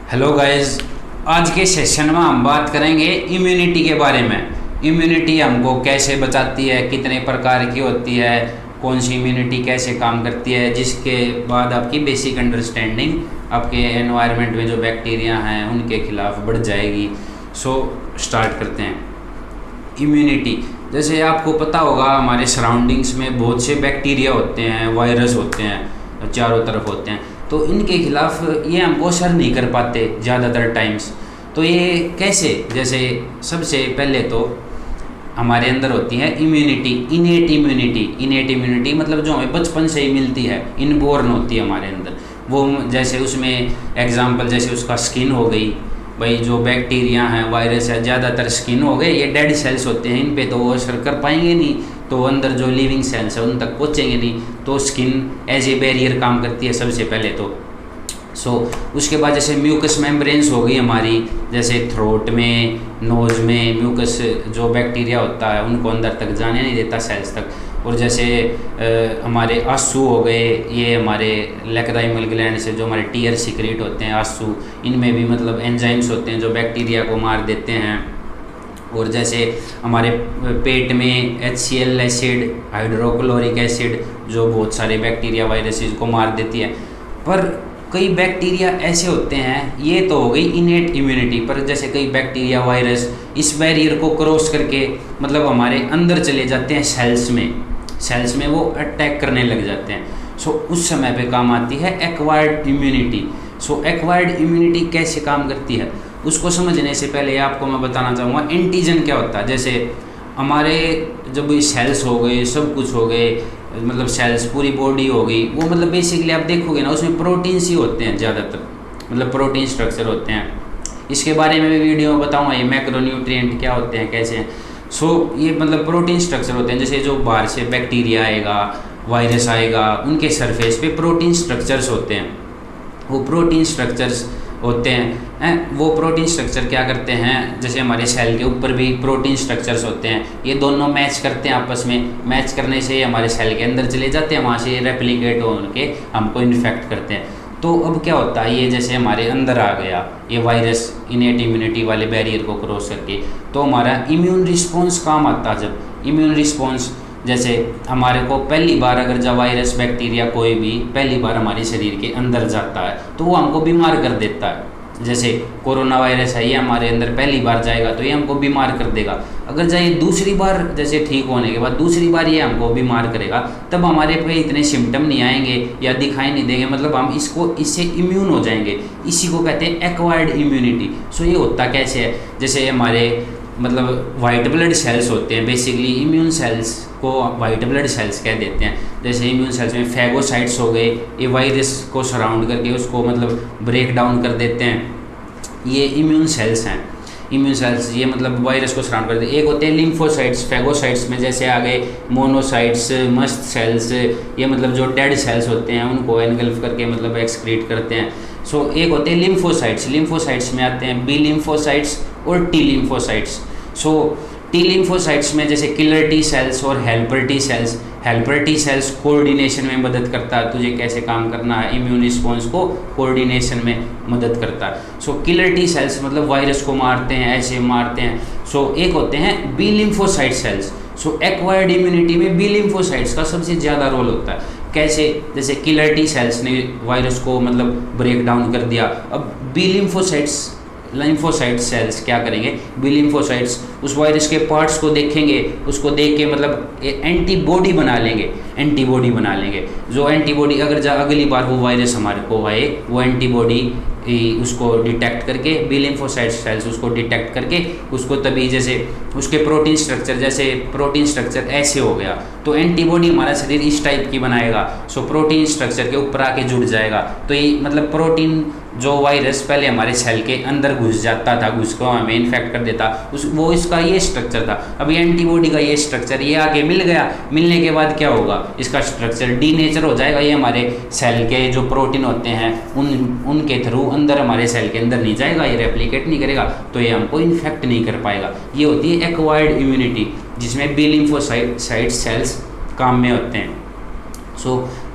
Hello guys, आज के session में हम बात करेंगे इम्यूनिटी के बारे में। इम्यूनिटी हमको कैसे बचाती है, कितने प्रकार की होती है, कौन सी इम्यूनिटी कैसे काम करती है, जिसके बाद आपकी बेसिक अंडरस्टैंडिंग आपके एनवायरनमेंट में जो बैक्टीरिया हैं उनके खिलाफ बढ़ जाएगी। सो स्टार्ट करते हैं। इम्यूनिटी, जैसे आपको पता होगा हमारे सराउंडिंग्स में बहुत से बैक्टीरिया होते हैं, वायरस होते हैं, चारों तरफ होते हैं, तो इनके खिलाफ ये हमको असर नहीं कर पाते ज़्यादातर टाइम्स। तो ये कैसे, जैसे सबसे पहले तो हमारे अंदर होती है immunity, innate immunity. Innate immunity मतलब जो हमें बचपन से ही मिलती है, इनबोर्न होती है हमारे अंदर। वो जैसे उसमें एग्जांपल जैसे उसका स्किन हो गई, भाई जो बैक्टीरिया हैं, वायरस है, ज़्यादातर स्किन हो गए, ये डेड सेल्स होते हैं, इन पे तो वो असर कर पाएंगे नहीं, तो अंदर जो लिविंग सेल्स है उन तक पहुँचेंगे नहीं, तो स्किन एज ए बैरियर काम करती है सबसे पहले तो। उसके बाद जैसे म्यूकस मेम्ब्रेन्स हो गई हमारी, जैसे थ्रोट में, नोज़ में म्यूकस जो बैक्टीरिया होता है उनको अंदर तक जाने नहीं देता, सेल्स तक। और जैसे हमारे आंसू हो गए, ये हमारे लैक्राइमल ग्लैंड से जो हमारे टीयर सिक्रेट होते हैं आंसू, इनमें भी मतलब एंजाइम्स होते हैं जो बैक्टीरिया को मार देते हैं। और जैसे हमारे पेट में HCl एसिड, हाइड्रोक्लोरिक एसिड, जो बहुत सारे बैक्टीरिया वायरसेस को मार देती है। पर कई बैक्टीरिया ऐसे होते हैं, ये तो हो गई इनेट इम्यूनिटी, पर जैसे कई बैक्टीरिया वायरस इस बैरियर को क्रॉस करके मतलब हमारे अंदर चले जाते हैं सेल्स में वो अटैक करने लग जाते हैं। उस समय पे काम आती है एक्वायर्ड इम्यूनिटी। एक्वायर्ड इम्यूनिटी कैसे काम करती है उसको समझने से पहले आपको मैं बताना चाहूँगा एंटीजन क्या होता है। जैसे हमारे जब ये सेल्स हो गए, सब कुछ हो गए, मतलब सेल्स पूरी बॉडी हो गई, वो मतलब बेसिकली आप देखोगे ना उसमें प्रोटीन्स ही होते हैं ज़्यादातर, मतलब प्रोटीन स्ट्रक्चर होते हैं। इसके बारे में भी वीडियो में बताऊँगा, ये मैक्रोन्यूट्रिएंट क्या होते हैं, कैसे हैं। ये मतलब प्रोटीन स्ट्रक्चर होते हैं। जैसे जो बाहर से बैक्टीरिया आएगा, वायरस आएगा, उनके सरफेस पे प्रोटीन स्ट्रक्चर्स होते हैं। वो प्रोटीन स्ट्रक्चर्स होते हैं वो प्रोटीन स्ट्रक्चर क्या करते हैं, जैसे हमारे सेल के ऊपर भी प्रोटीन स्ट्रक्चर्स होते हैं, ये दोनों मैच करते हैं आपस में। मैच करने से हमारे सेल के अंदर चले जाते हैं, वहाँ से रेप्लिकेट होकर हमको इन्फेक्ट करते हैं। तो अब क्या होता है, ये जैसे हमारे अंदर आ गया ये वायरस इनेट इम्यूनिटी वाले बैरियर को क्रॉस करके, तो हमारा इम्यून रिस्पॉन्स काम आता है। जब इम्यून रिस्पॉन्स, जैसे हमारे को पहली बार अगर जब वायरस बैक्टीरिया कोई भी पहली बार हमारे शरीर के अंदर जाता है तो वो हमको बीमार कर देता है। जैसे कोरोना वायरस है, ये हमारे अंदर पहली बार जाएगा तो ये हमको बीमार कर देगा। अगर जाए दूसरी बार, जैसे ठीक होने के बाद दूसरी बार ये हमको बीमार करेगा, तब हमारे पे इतने सिम्टम नहीं आएंगे या दिखाई नहीं देंगे, मतलब हम इससे इम्यून हो जाएंगे। इसी को कहते हैं एक्वायर्ड इम्यूनिटी। ये होता कैसे है, जैसे हमारे मतलब वाइट ब्लड सेल्स होते हैं, बेसिकली इम्यून सेल्स को वाइट ब्लड सेल्स कह देते हैं। जैसे इम्यून सेल्स में फैगोसाइट्स हो गए, ये वायरस को सराउंड करके उसको मतलब ब्रेक डाउन कर देते हैं, ये इम्यून सेल्स हैं। इम्यून सेल्स ये मतलब वायरस को सराउंड करते हैं। एक होते हैं लिम्फोसाइट्स, फैगोसाइट्स में जैसे आ गए मोनोसाइट्स, मस्ट सेल्स, ये मतलब जो डेड सेल्स होते हैं उनको एनगल्फ करके मतलब एक्सक्रीट करते हैं। एक होते हैं लिम्फोसाइट्स, लिम्फोसाइट्स में आते हैं बी लिम्फोसाइट्स और टी लिम्फोसाइट्स। टी लिम्फोसाइट्स में जैसे किलर टी सेल्स और helper T cells. Helper T cells coordination में मदद करता है, तुझे कैसे काम करना है, इम्यून रिस्पॉन्स को कोऑर्डिनेशन में मदद करता है। किलर टी सेल्स मतलब वायरस को मारते हैं, ऐसे मारते हैं। एक होते हैं B lymphocyte cells. Acquired immunity में बी लिम्फोसाइट्स का सबसे ज़्यादा रोल होता है। कैसे, जैसे किलर टी सेल्स ने वायरस को मतलब ब्रेक डाउन कर दिया, अब बी लिम्फोसाइट सेल्स क्या करेंगे, बी लिम्फोसाइट्स उस वायरस के पार्ट्स को देखेंगे, उसको देख के मतलब एंटीबॉडी बना लेंगे। जो एंटीबॉडी अगर अगली बार वो वायरस हमारे को आए, वो एंटीबॉडी उसको डिटेक्ट करके, बी लिम्फोसाइट सेल्स उसको डिटेक्ट करके उसको तभी जैसे उसके प्रोटीन स्ट्रक्चर ऐसे हो गया तो एंटीबॉडी हमारा शरीर इस टाइप की बनाएगा। प्रोटीन स्ट्रक्चर के ऊपर आके जुड़ जाएगा। तो ये मतलब प्रोटीन जो वायरस पहले हमारे सेल के अंदर घुस जाता था, घुस को हमें इन्फेक्ट कर देता, वो इसका ये स्ट्रक्चर था। अब ये एंटीबॉडी का ये स्ट्रक्चर ये आके मिल गया, मिलने के बाद क्या होगा, इसका स्ट्रक्चर डीनेचर हो जाएगा। ये हमारे सेल के जो प्रोटीन होते हैं उनके थ्रू अंदर हमारे सेल के अंदर नहीं जाएगा, ये रेप्लिकेट नहीं करेगा, तो ये हमको इन्फेक्ट नहीं कर पाएगा। ये होती है एक्वायर्ड इम्यूनिटी, जिसमें बी लिम्फोसाइट सेल्स काम में होते हैं।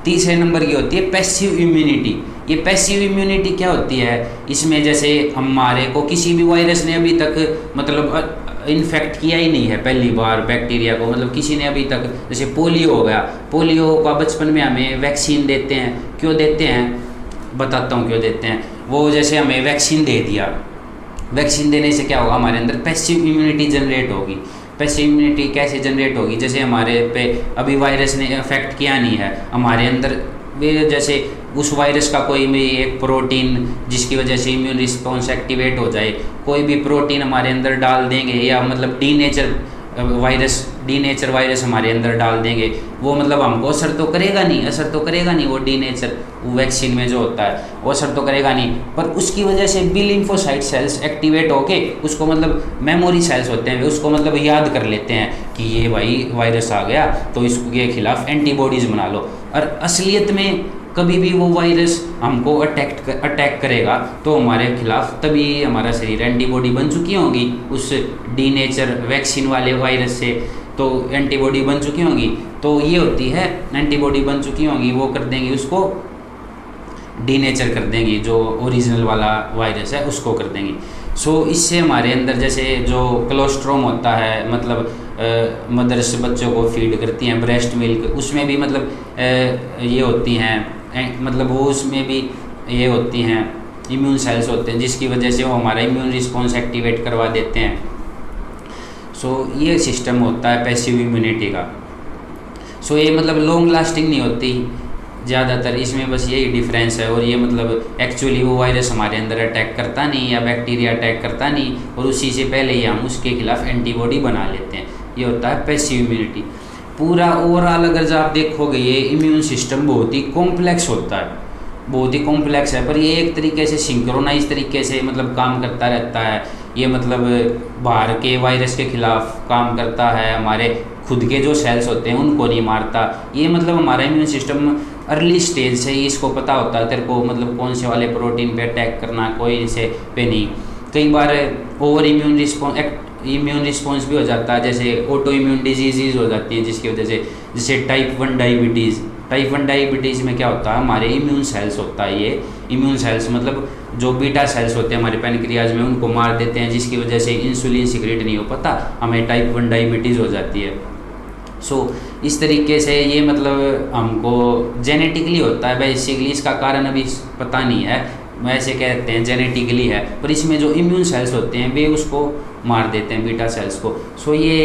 तीसरे नंबर की होती है पैसिव इम्यूनिटी। ये पैसिव इम्यूनिटी क्या होती है, इसमें जैसे हमारे को किसी भी वायरस ने अभी तक मतलब इन्फेक्ट किया ही नहीं है पहली बार बैक्टीरिया को, मतलब किसी ने अभी तक, जैसे पोलियो हो गया, पोलियो का बचपन में हमें वैक्सीन देते हैं, क्यों देते हैं बताता हूँ क्यों देते हैं। वो जैसे हमें वैक्सीन दे दिया, वैक्सीन देने से क्या होगा, हमारे अंदर पैसिव इम्यूनिटी जनरेट होगी। पैसिव इम्यूनिटी कैसे जनरेट होगी, जैसे हमारे पे अभी वायरस ने अफेक्ट किया नहीं है, हमारे अंदर वे जैसे उस वायरस का कोई भी एक प्रोटीन जिसकी वजह से इम्यून रिस्पॉन्स एक्टिवेट हो जाए, कोई भी प्रोटीन हमारे अंदर डाल देंगे, या मतलब डीनेचर वायरस हमारे अंदर डाल देंगे, वो मतलब हमको असर तो करेगा नहीं, वो डीनेचर वैक्सीन में जो होता है वो असर तो करेगा नहीं, पर उसकी वजह से बी लिम्फोसाइट सेल्स एक्टिवेट होके उसको मतलब मेमोरी सेल्स होते हैं, वे उसको मतलब याद कर लेते हैं कि ये भाई वायरस आ गया तो इसके खिलाफ एंटीबॉडीज़ बना लो। और असलियत में कभी भी वो वायरस हमको अटैक करेगा तो हमारे खिलाफ तभी हमारा शरीर एंटीबॉडी बन चुकी होगी उस डीनेचर वैक्सीन वाले वायरस से, तो एंटीबॉडी बन चुकी होंगी, तो ये होती है एंटीबॉडी बन चुकी होंगी, वो कर देंगी उसको डीनेचर कर देंगी, जो ओरिजिनल वाला वायरस है उसको कर देंगी। सो इससे हमारे अंदर जैसे जो कोलेस्ट्रॉम होता है, मतलब मदर्स बच्चों को फीड करती हैं ब्रेस्ट मिल्क, उसमें भी मतलब ये होती हैं, मतलब वो उसमें भी ये होती हैं इम्यून सेल्स होते हैं, जिसकी वजह से वो हमारा इम्यून रिस्पॉन्स एक्टिवेट करवा देते हैं। सो ये सिस्टम होता है पैसिव इम्यूनिटी का। सो ये मतलब लॉन्ग लास्टिंग नहीं होती ज़्यादातर, इसमें बस यही डिफरेंस है। और ये मतलब एक्चुअली वो वायरस हमारे अंदर अटैक करता नहीं या बैक्टीरिया अटैक करता नहीं, और उसी से पहले ही हम उसके खिलाफ एंटीबॉडी बना लेते हैं, ये होता है पैसिव इम्यूनिटी। पूरा ओवरऑल अगर जो आप देखोगे ये इम्यून सिस्टम बहुत ही कॉम्प्लेक्स होता है, बहुत ही कॉम्प्लेक्स है, पर ये एक तरीके से सिंक्रोनाइज तरीके से मतलब काम करता रहता है। ये मतलब बाहर के वायरस के खिलाफ काम करता है, हमारे खुद के जो सेल्स होते हैं उनको नहीं मारता। ये मतलब हमारा इम्यून सिस्टम अर्ली स्टेज से ही इसको पता होता है तेरे को मतलब कौन से वाले प्रोटीन पे अटैक करना, कोई से पे नहीं। कई बार ओवर इम्यून रिस्पॉन्स भी हो जाता है, जैसे ऑटो इम्यून डिजीज़ हो जाती है, जिसकी वजह से जैसे टाइप 1 डायबिटीज़ में क्या होता है, हमारे इम्यून सेल्स होता है, ये इम्यून सेल्स मतलब जो बीटा सेल्स होते हैं हमारे पैनक्रियाज में उनको मार देते हैं, जिसकी वजह से इंसुलिन सिक्रेट नहीं हो पाता, हमें टाइप 1 डायबिटीज़ हो जाती है। सो इस तरीके से ये मतलब हमको जेनेटिकली होता है बेसिकली, इसका कारण अभी पता नहीं है, वैसे कहते हैं जेनेटिकली है, पर इसमें जो इम्यून सेल्स होते हैं वे उसको मार देते हैं बीटा सेल्स को। सो ये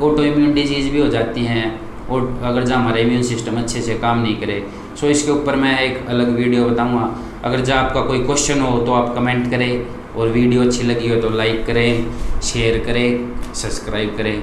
ऑटो इम्यून डिजीज़ भी हो जाती हैं, और अगर जो हमारा इम्यून सिस्टम अच्छे से काम नहीं करे। सो इसके ऊपर मैं एक अलग वीडियो बताऊंगा। अगर जो आपका कोई क्वेश्चन हो तो आप कमेंट करें, और वीडियो अच्छी लगी हो तो लाइक करें, शेयर करें, सब्सक्राइब करें।